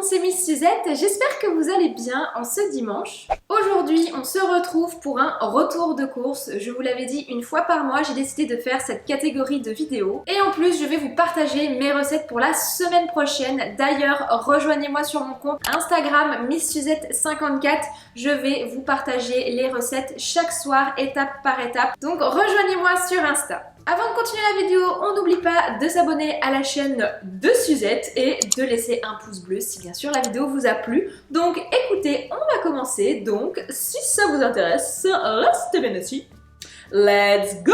monde, c'est Miss Suzette, j'espère que vous allez bien en ce dimanche. Aujourd'hui, on se retrouve pour un retour de course. Je vous l'avais dit, une fois par mois, j'ai décidé de faire cette catégorie de vidéos. Et en plus, je vais vous partager mes recettes pour la semaine prochaine. D'ailleurs, rejoignez-moi sur mon compte Instagram Miss Suzette54. Je vais vous partager les recettes chaque soir, étape par étape. Donc rejoignez-moi sur Insta. Avant de continuer la vidéo, on n'oublie pas de s'abonner à la chaîne de Suzette et de laisser un pouce bleu si bien sûr la vidéo vous a plu. Donc écoutez, on va commencer. Donc si ça vous intéresse, restez bien ici. Let's go!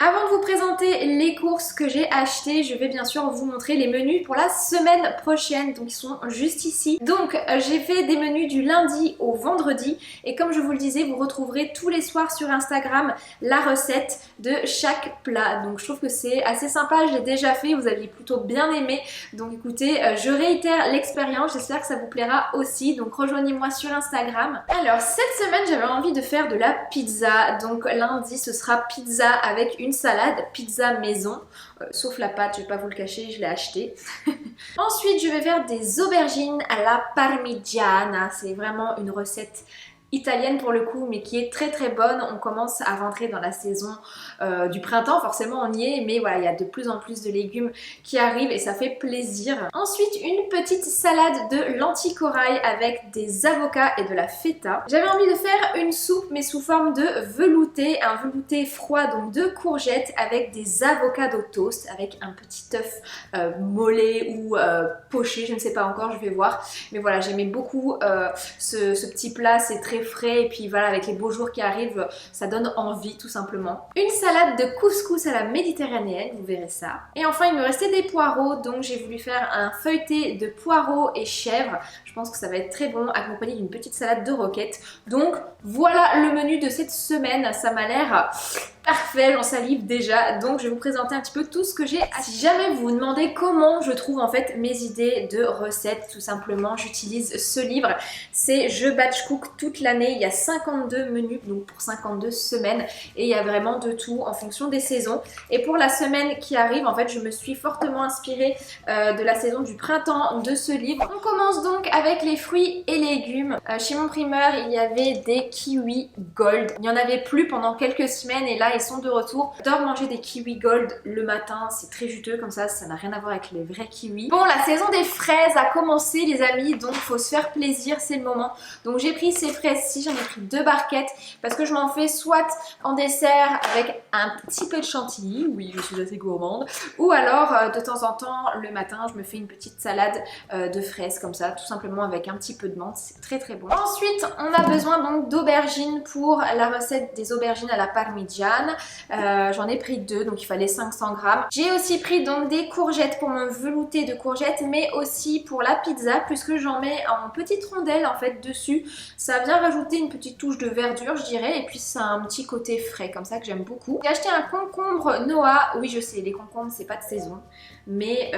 Avant de vous présenter les courses que j'ai achetées, je vais bien sûr vous montrer les menus pour la semaine prochaine. Donc ils sont juste ici. Donc j'ai fait des menus du lundi au vendredi. Et comme je vous le disais, vous retrouverez tous les soirs sur Instagram la recette de chaque plat. Donc je trouve que c'est assez sympa, je l'ai déjà fait, vous aviez plutôt bien aimé. Donc écoutez, je réitère l'expérience, j'espère que ça vous plaira aussi. Donc rejoignez-moi sur Instagram. Alors cette semaine, j'avais envie de faire de la pizza. Donc lundi, ce sera pizza avec une salade, pizza maison, sauf la pâte, je vais pas vous le cacher, je l'ai achetée. Ensuite, je vais faire des aubergines à la parmigiana, c'est vraiment une recette italienne pour le coup, mais qui est très très bonne. On commence à rentrer dans la saison du printemps, forcément on y est, mais voilà, il y a de plus en plus de légumes qui arrivent et ça fait plaisir. Ensuite, une petite salade de lentilles corail avec des avocats et de la feta. J'avais envie de faire une soupe, mais sous forme de velouté, un velouté froid, donc de courgettes avec des avocats au toast, avec un petit œuf mollet ou poché, je ne sais pas encore, je vais voir. Mais voilà, j'aimais beaucoup ce petit plat, c'est très frais et puis voilà, avec les beaux jours qui arrivent, ça donne envie tout simplement. Une salade de couscous à la méditerranéenne, vous verrez ça. Et enfin, il me restait des poireaux, donc j'ai voulu faire un feuilleté de poireaux et chèvres. Je pense que ça va être très bon, accompagné d'une petite salade de roquettes. Donc voilà le menu de cette semaine, ça m'a l'air parfait, j'en salive déjà. Donc je vais vous présenter un petit peu tout ce que j'ai. Si jamais vous vous demandez comment je trouve en fait mes idées de recettes, tout simplement, j'utilise ce livre. C'est Je Batch Cook toute l'année. Il y a 52 menus, donc pour 52 semaines. Et il y a vraiment de tout en fonction des saisons. Et pour la semaine qui arrive, en fait, je me suis fortement inspirée de la saison du printemps de ce livre. On commence donc avec les fruits et légumes. Chez mon primeur, il y avait des kiwis gold. Il n'y en avait plus pendant quelques semaines et là, ils sont de retour. J'adore manger des kiwis gold le matin, c'est très juteux comme ça n'a rien à voir avec les vrais kiwis. Bon, la saison des fraises a commencé les amis, donc faut se faire plaisir, c'est le moment. Donc j'ai pris ces fraises-ci, j'en ai pris 2 barquettes parce que je m'en fais soit en dessert avec un petit peu de chantilly, oui je suis assez gourmande, ou alors de temps en temps le matin je me fais une petite salade de fraises comme ça, tout simplement avec un petit peu de menthe, c'est très très bon. Ensuite on a besoin donc d'aubergines pour la recette des aubergines à la parmigiana. J'en ai pris 2, donc il fallait 500 grammes. J'ai aussi pris donc des courgettes pour mon velouté de courgettes, mais aussi pour la pizza, puisque j'en mets en petites rondelles en fait dessus. Ça vient rajouter une petite touche de verdure, je dirais, et puis ça a un petit côté frais, comme ça que j'aime beaucoup. J'ai acheté un concombre Noah. Oui, je sais, les concombres, c'est pas de saison, mais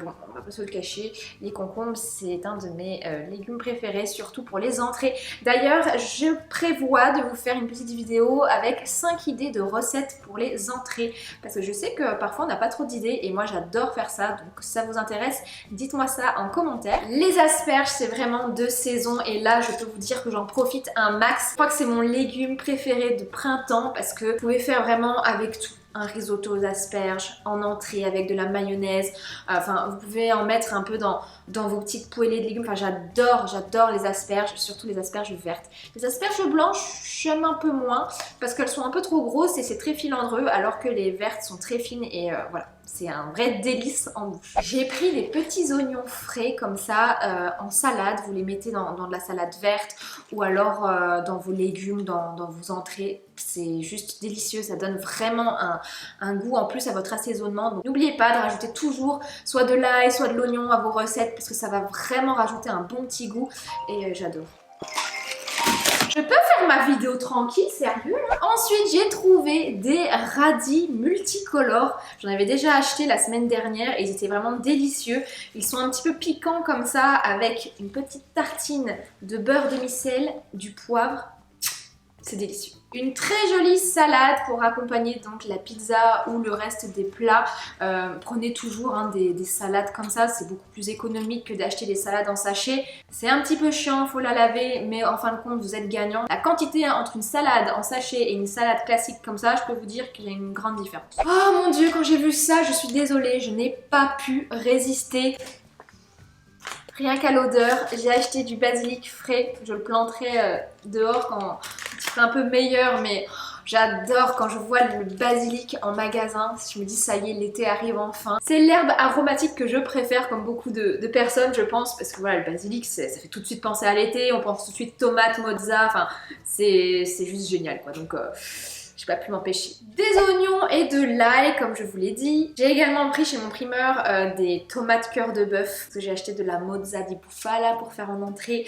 bon, on va pas se le cacher, les concombres, c'est un de mes légumes préférés, surtout pour les entrées. D'ailleurs, je prévois de vous faire une petite vidéo avec 5 idées de recettes pour les entrées, parce que je sais que parfois on n'a pas trop d'idées et moi j'adore faire ça, donc si ça vous intéresse, dites-moi ça en commentaire. Les asperges, c'est vraiment de saison et là je peux vous dire que j'en profite un max. Je crois que c'est mon légume préféré de printemps parce que vous pouvez faire vraiment avec tout. Un risotto aux asperges en entrée avec de la mayonnaise, enfin vous pouvez en mettre un peu dans vos petites poêlées de légumes. Enfin j'adore les asperges, surtout les asperges vertes. Les asperges blanches j'aime un peu moins parce qu'elles sont un peu trop grosses et c'est très filandreux, alors que les vertes sont très fines et voilà. C'est un vrai délice en bouche. J'ai pris des petits oignons frais comme ça en salade. Vous les mettez dans de la salade verte ou alors dans vos légumes, dans vos entrées. C'est juste délicieux, ça donne vraiment un goût en plus à votre assaisonnement. Donc n'oubliez pas de rajouter toujours soit de l'ail, soit de l'oignon à vos recettes parce que ça va vraiment rajouter un bon petit goût et j'adore. Je peux faire ma vidéo tranquille, sérieux là. Ensuite, j'ai trouvé des radis multicolores. J'en avais déjà acheté la semaine dernière et ils étaient vraiment délicieux. Ils sont un petit peu piquants comme ça avec une petite tartine de beurre demi-sel, du poivre. C'est délicieux. Une très jolie salade pour accompagner donc la pizza ou le reste des plats. Prenez toujours des salades comme ça, c'est beaucoup plus économique que d'acheter des salades en sachet. C'est un petit peu chiant, faut la laver, mais en fin de compte vous êtes gagnant. La quantité entre une salade en sachet et une salade classique comme ça, je peux vous dire qu'il y a une grande différence. Oh mon dieu, quand j'ai vu ça, je suis désolée, je n'ai pas pu résister. Rien qu'à l'odeur, j'ai acheté du basilic frais, je le planterai dehors quand il sera un peu meilleur, mais j'adore quand je vois le basilic en magasin, je me dis ça y est, l'été arrive enfin. C'est l'herbe aromatique que je préfère comme beaucoup de personnes je pense, parce que voilà, le basilic ça fait tout de suite penser à l'été, on pense tout de suite tomate, mozza, enfin c'est juste génial quoi, donc j'ai pas pu m'empêcher. Des oignons et de l'ail comme je vous l'ai dit. J'ai également pris chez mon primeur des tomates cœur de bœuf, parce que j'ai acheté de la mozza di bufala pour faire en entrée.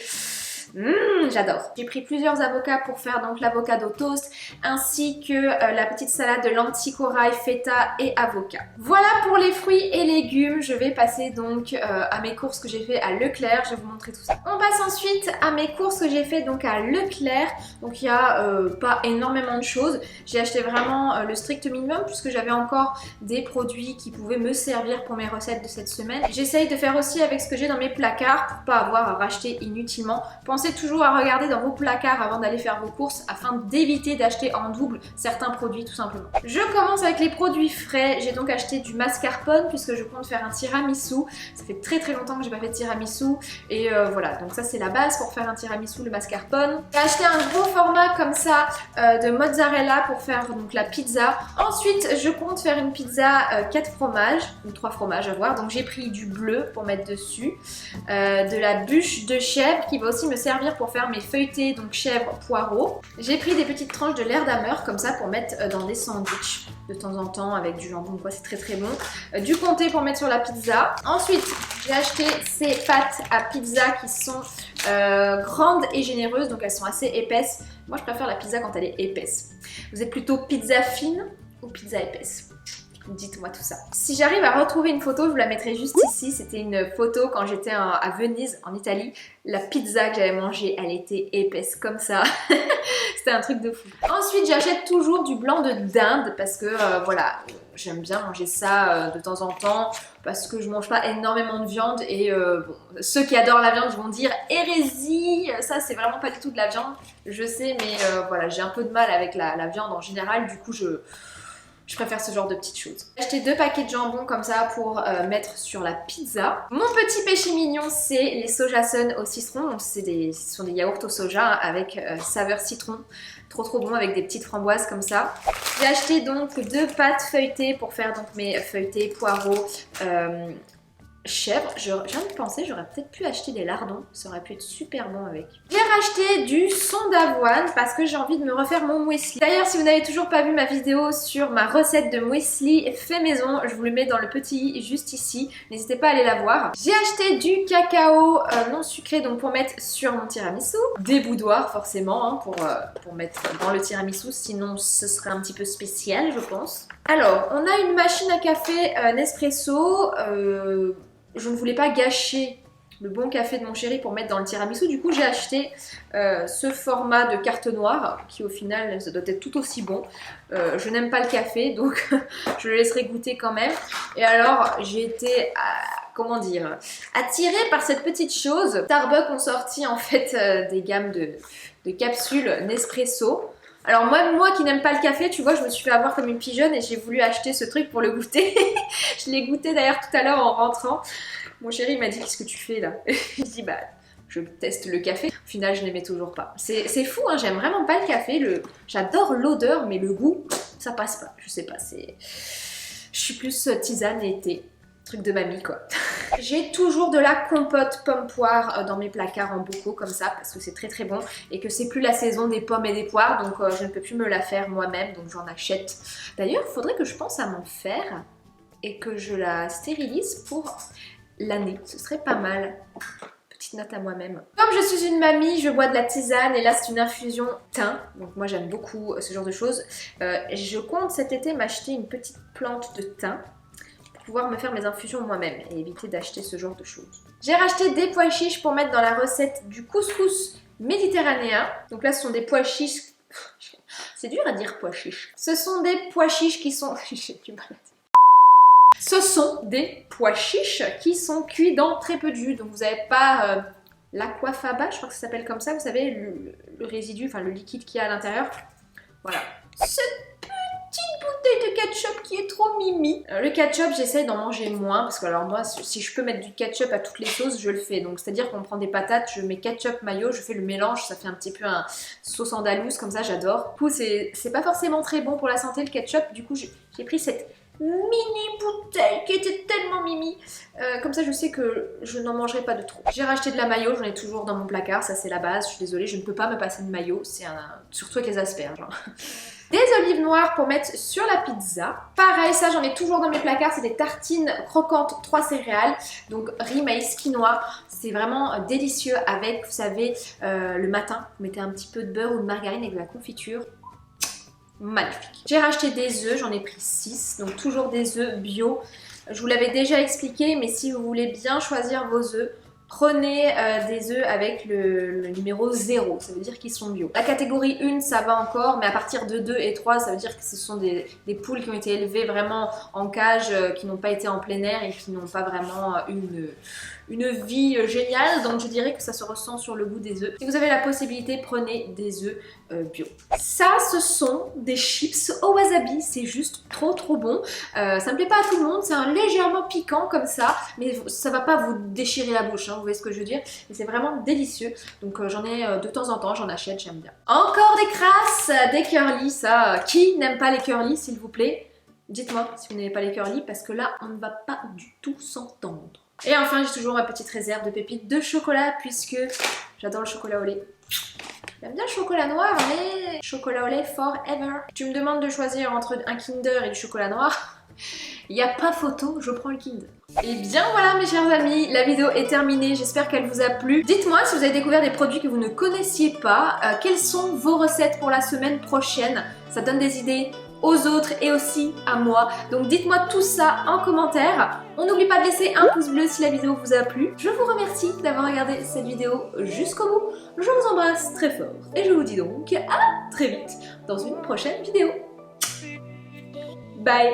J'adore. J'ai pris plusieurs avocats pour faire donc l'avocado toast ainsi que la petite salade de lentilles corail, feta et avocat. Voilà pour les fruits et légumes. Je vais passer donc à mes courses que j'ai fait à Leclerc. Je vais vous montrer tout ça. On passe ensuite à mes courses que j'ai fait donc à Leclerc. Donc il n'y a pas énormément de choses. J'ai acheté vraiment le strict minimum puisque j'avais encore des produits qui pouvaient me servir pour mes recettes de cette semaine. J'essaye de faire aussi avec ce que j'ai dans mes placards pour pas avoir à racheter inutilement. Pensez toujours à regarder dans vos placards avant d'aller faire vos courses afin d'éviter d'acheter en double certains produits tout simplement. Je commence avec les produits frais. J'ai donc acheté du mascarpone puisque je compte faire un tiramisu. Ça fait très longtemps que j'ai pas fait de tiramisu et voilà, donc ça c'est la base pour faire un tiramisu, le mascarpone. J'ai acheté un gros format comme ça de mozzarella pour faire donc la pizza. Ensuite je compte faire une pizza 4 fromages ou 3 fromages à voir, donc j'ai pris du bleu pour mettre dessus, de la bûche de chèvre qui va aussi me servir pour faire mes feuilletés, donc chèvre, poireaux. J'ai pris des petites tranches de lard d'Hammer comme ça pour mettre dans des sandwichs de temps en temps avec du jambon quoi, c'est très bon. Du comté pour mettre sur la pizza. Ensuite j'ai acheté ces pâtes à pizza qui sont grandes et généreuses, donc elles sont assez épaisses. Moi je préfère la pizza quand elle est épaisse. Vous êtes plutôt pizza fine ou pizza épaisse? Dites-moi tout ça. Si j'arrive à retrouver une photo, je vous la mettrai juste ici. C'était une photo quand j'étais à Venise, en Italie. La pizza que j'avais mangée, elle était épaisse comme ça. C'était un truc de fou. Ensuite, j'achète toujours du blanc de dinde parce que voilà, j'aime bien manger ça de temps en temps parce que je mange pas énormément de viande et bon, ceux qui adorent la viande vont dire hérésie, ça c'est vraiment pas du tout de la viande. Je sais, mais voilà, j'ai un peu de mal avec la viande en général, du coup je préfère ce genre de petites choses. J'ai acheté 2 paquets de jambon comme ça pour mettre sur la pizza. Mon petit péché mignon, c'est les sojasun au citron. Donc ce sont des yaourts au soja avec saveur citron. Trop bon avec des petites framboises comme ça. J'ai acheté donc 2 pâtes feuilletées pour faire donc mes feuilletés poireaux chèvre. Je viens de penser, j'aurais peut-être pu acheter des lardons, ça aurait pu être super bon avec. J'ai racheté du son d'avoine parce que j'ai envie de me refaire mon muesli. D'ailleurs, si vous n'avez toujours pas vu ma vidéo sur ma recette de muesli fait maison, je vous le mets dans le petit juste ici, n'hésitez pas à aller la voir. J'ai acheté du cacao non sucré donc pour mettre sur mon tiramisu, des boudoirs forcément hein, pour mettre dans le tiramisu, sinon ce serait un petit peu spécial je pense. Alors, on a une machine à café Nespresso. Je ne voulais pas gâcher le bon café de mon chéri pour mettre dans le tiramisu. Du coup, j'ai acheté ce format de carte noire qui au final, ça doit être tout aussi bon. Je n'aime pas le café, donc je le laisserai goûter quand même. Et alors, j'ai été... comment dire, attirée par cette petite chose. Starbucks ont sorti en fait des gammes de capsules Nespresso. Alors moi qui n'aime pas le café, tu vois, je me suis fait avoir comme une pigeonne et j'ai voulu acheter ce truc pour le goûter. Je l'ai goûté d'ailleurs tout à l'heure en rentrant. Mon chéri m'a dit qu'est-ce que tu fais là? Je dis bah je teste le café. Au final je n'aimais toujours pas. C'est fou hein, j'aime vraiment pas le café. J'adore l'odeur mais le goût ça passe pas. Je sais pas, je suis plus tisane et thé. Truc de mamie quoi. J'ai toujours de la compote pomme-poire dans mes placards en bocaux comme ça parce que c'est très bon et que c'est plus la saison des pommes et des poires donc je ne peux plus me la faire moi-même donc j'en achète. D'ailleurs il faudrait que je pense à m'en faire et que je la stérilise pour l'année, ce serait pas mal. Petite note à moi-même. Comme je suis une mamie, je bois de la tisane et là c'est une infusion thym. Donc moi j'aime beaucoup ce genre de choses. Je compte cet été m'acheter une petite plante de thym pour pouvoir me faire mes infusions moi-même et éviter d'acheter ce genre de choses. J'ai racheté des pois chiches pour mettre dans la recette du couscous méditerranéen. Donc là ce sont des pois chiches, C'est dur à dire pois chiches. Ce sont des pois chiches qui sont... J'ai du mal à dire. Ce sont des pois chiches qui sont cuits dans très peu de jus. Donc vous n'avez pas l'aquafaba, je crois que ça s'appelle comme ça. Vous savez, le résidu, enfin le liquide qu'il y a à l'intérieur. Voilà. Cette petite bouteille de ketchup qui est trop mimi. Le ketchup, j'essaye d'en manger moins parce que alors moi, si je peux mettre du ketchup à toutes les sauces, je le fais. Donc c'est-à-dire qu'on prend des patates, je mets ketchup, mayo, je fais le mélange, ça fait un petit peu un sauce andalouse comme ça, j'adore. Du coup, c'est pas forcément très bon pour la santé le ketchup. Du coup, j'ai pris cette mini bouteille qui était tellement mimi. Comme ça, je sais que je n'en mangerai pas de trop. J'ai racheté de la mayo, j'en ai toujours dans mon placard, ça c'est la base. Je suis désolée, je ne peux pas me passer de mayo, surtout avec les asperges. Des olives noires pour mettre sur la pizza. Pareil, ça j'en ai toujours dans mes placards, c'est des tartines croquantes 3 céréales. Donc riz, maïs, quinoa. C'est vraiment délicieux avec, vous savez, le matin, vous mettez un petit peu de beurre ou de margarine avec de la confiture. Magnifique. J'ai racheté des œufs, j'en ai pris 6, donc toujours des œufs bio. Je vous l'avais déjà expliqué, mais si vous voulez bien choisir vos œufs, prenez des œufs avec le numéro 0, ça veut dire qu'ils sont bio. La catégorie 1, ça va encore, mais à partir de 2 et 3, ça veut dire que ce sont des poules qui ont été élevées vraiment en cage, qui n'ont pas été en plein air et qui n'ont pas vraiment une vie géniale. Donc je dirais que ça se ressent sur le goût des œufs. Si vous avez la possibilité, prenez des œufs bio. Ça, ce sont des chips au wasabi, c'est juste trop bon. Ça ne plaît pas à tout le monde, c'est un légèrement piquant comme ça, mais ça va pas vous déchirer la bouche, hein, vous voyez ce que je veux dire. Et c'est vraiment délicieux, donc j'en ai de temps en temps, j'en achète, j'aime bien. Encore des crasses, des curly, ça. Qui n'aime pas les curly, s'il vous plaît? Dites-moi si vous n'aimez pas les curly, parce que là, on ne va pas du tout s'entendre. Et enfin, j'ai toujours ma petite réserve de pépites de chocolat, puisque j'adore le chocolat au lait. J'aime bien le chocolat noir, mais chocolat au lait forever. Tu me demandes de choisir entre un Kinder et du chocolat noir. Il n'y a pas photo, je prends le Kinder. Et bien voilà mes chers amis, la vidéo est terminée, j'espère qu'elle vous a plu. Dites-moi si vous avez découvert des produits que vous ne connaissiez pas, quelles sont vos recettes pour la semaine prochaine. Ça donne des idées aux autres et aussi à moi. Donc dites-moi tout ça en commentaire. On n'oublie pas de laisser un pouce bleu si la vidéo vous a plu. Je vous remercie d'avoir regardé cette vidéo jusqu'au bout. Je vous embrasse très fort et je vous dis donc à très vite dans une prochaine vidéo. Bye.